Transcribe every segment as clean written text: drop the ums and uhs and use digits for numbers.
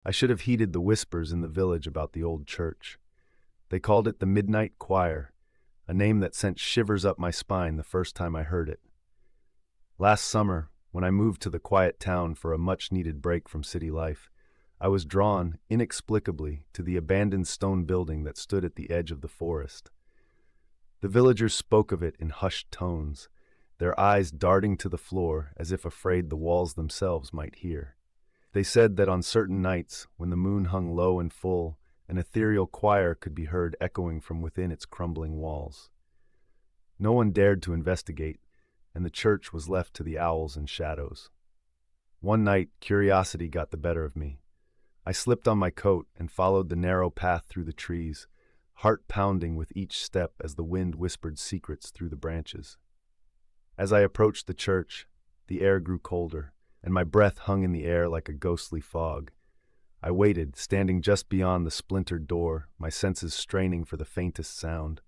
I should have heeded the whispers in the village about the old church. They called it the Midnight Choir, a name that sent shivers up my spine the first time I heard it. Last summer, when I moved to the quiet town for a much-needed break from city life, I was drawn, inexplicably, to the abandoned stone building that stood at the edge of the forest. The villagers spoke of it in hushed tones, their eyes darting to the floor as if afraid the walls themselves might hear. They said that on certain nights, when the moon hung low and full, an ethereal choir could be heard echoing from within its crumbling walls. No one dared to investigate, and the church was left to the owls and shadows. One night, curiosity got the better of me. I slipped on my coat and followed the narrow path through the trees, heart pounding with each step as the wind whispered secrets through the branches. As I approached the church, the air grew colder, and my breath hung in the air like a ghostly fog. I waited, standing just beyond the splintered door, my senses straining for the faintest sound.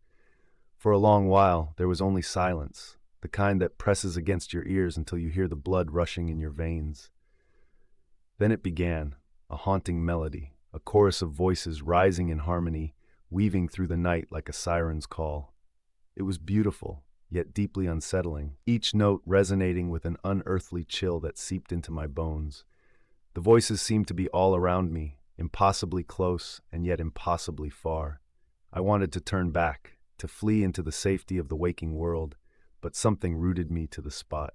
For a long while, there was only silence, the kind that presses against your ears until you hear the blood rushing in your veins. Then it began, a haunting melody, a chorus of voices rising in harmony, weaving through the night like a siren's call. It was beautiful, yet deeply unsettling, each note resonating with an unearthly chill that seeped into my bones. The voices seemed to be all around me, impossibly close and yet impossibly far. I wanted to turn back, to flee into the safety of the waking world, but something rooted me to the spot.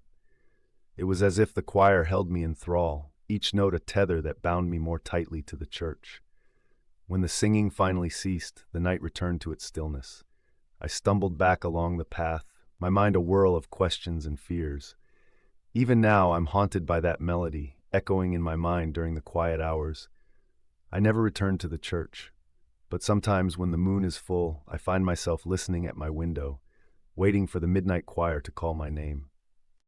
It was as if the choir held me in thrall, each note a tether that bound me more tightly to the church. When the singing finally ceased, the night returned to its stillness. I stumbled back along the path, my mind a whirl of questions and fears. Even now, I'm haunted by that melody, echoing in my mind during the quiet hours. I never returned to the church, but sometimes when the moon is full, I find myself listening at my window, waiting for the midnight choir to call my name.